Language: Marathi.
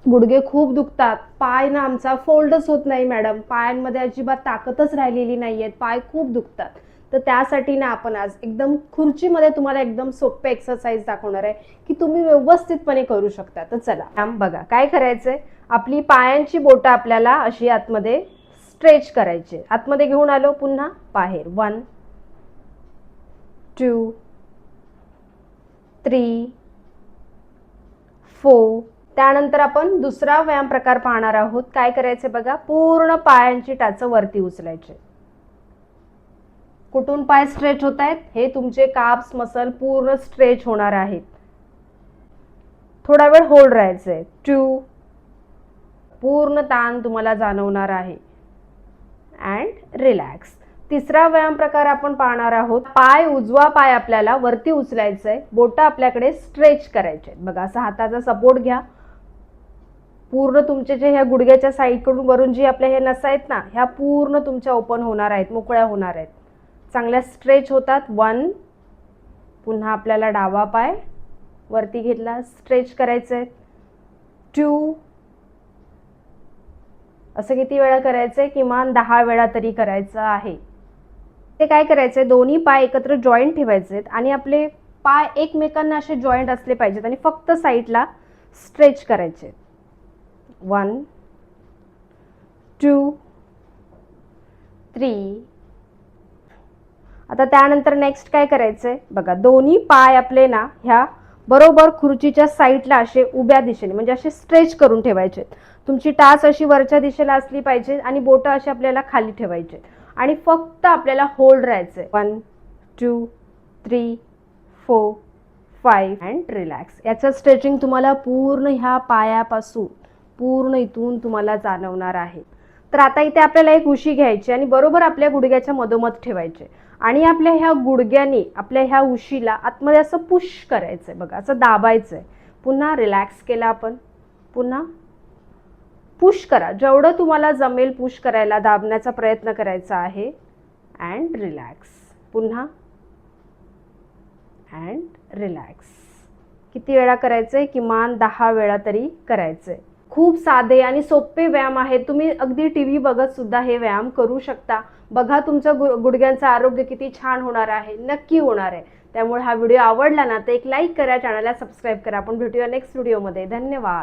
गुडघे खूप दुखतात, पाय ना आमचा फोल्डच होत नाही मॅडम, पायांमध्ये अजिबात ताकदच राहिलेली नाहीये, पाय खूप दुखतात. तर त्यासाठी ना आपण आज एकदम खुर्चीमध्ये तुम्हाला एकदम सोपे एक्सरसाइज दाखवणार आहे की तुम्ही व्यवस्थितपणे करू शकता. तर चला बघा काय करायचंय. आपली पायांची बोटं आपल्याला अशी आतमध्ये स्ट्रेच करायची. आतमध्ये घेऊन आलो, पुन्हा बाहेर. 1 2 3 4. त्यानंतर आपण दुसरा व्यायाम प्रकार पाहणार आहोत. काय करायचे बघा, पूर्ण पायांची टाच वरती उचलायचे. कुठून पाय स्ट्रेच होत आहेत, हे तुमचे काप्स मसल पूर्ण स्ट्रेच होणार आहेत. थोडा वेळ होल्ड राहायचंय. 2. पूर्ण ताण तुम्हाला जाणवणार आहे. And relax. तिसरा व्यायाम प्रकार आपण पाहणार आहोत. पाय, उजवा पाय आपल्याला वरती उचलायचंय, बोटं आपल्याकडे स्ट्रेच करायचे. बघा, असा हाताचा सपोर्ट घ्या. पूर्ण तुमचे जे ह्या गुडघ्याच्या साईडकडून वरून जी आपल्या हे नस आहेत ना, ह्या पूर्ण तुमच्या ओपन होणार आहेत, मोकळ्या होणार आहेत, चांगल्या स्ट्रेच होतात. 1. पुन्हा आपल्याला डावा पाय वरती घेतला, स्ट्रेच करायचंय. 2. असं किती वेळा करायचंय, किमान 10 वेळा तरी करायचं आहे. ते काय करायचंय, दोन्ही पाय एकत्र जॉईंट ठेवायचे आणि आपले पाय एकमेकांना असे जॉईंट असले पाहिजेत आणि फक्त साईडला स्ट्रेच करायचे. 1 2 3. आता त्यानंतर नेक्स्ट काय करायचंय बघा, दोन्ही पाय आपले ना ह्या बरोबर खुर्चीच्या साईडला असे उभ्या दिशेने म्हणजे असे स्ट्रेच करून ठेवायचे. तुमची टाच अशी वरच्या दिशेला असली पाहिजे आणि बोटं अशी आपल्याला खाली ठेवायचे आणि फक्त आपल्याला होल्ड राहायचंय. 1 2 3 4 5 अँड रिलॅक्स. याचं स्ट्रेचिंग तुम्हाला पूर्ण ह्या पायापासून पूर्ण इथून तुम्हाला जाणवणार आहे. तर आता इथे आपल्याला एक उशी घ्यायची आणि बरोबर आपल्या गुडघ्याच्या मधोमध ठेवायचे आणि आपल्या ह्या गुडघ्याने आपल्या ह्या उशीला आतमध्ये असं पुश करायचंय. बघा, असं दाबायचंय. पुन्हा रिलॅक्स केला आपण, पुन्हा पुश करा. जेवढं तुम्हाला जमेल पुश करायला, दाबण्याचा प्रयत्न करायचा आहे. And relax. पुन्हा अँड रिलॅक्स. किती वेळा करायचंय, किमान 10 वेळा तरी करायचंय. खूप साधे आणि सोपे व्यायाम आहेत. तुम्ही अगदी टीव्ही बघत सुद्धा हे व्यायाम करू शकता. बघा, तुमचं गुडघ्यांचं आरोग्य किती छान होणार आहे, नक्की होणार आहे. त्यामुळे हा व्हिडिओ आवडला ना तर एक लाईक करा, चॅनलला सबस्क्राईब करा. आपण भेटूया नेक्स्ट व्हिडिओमध्ये. धन्यवाद.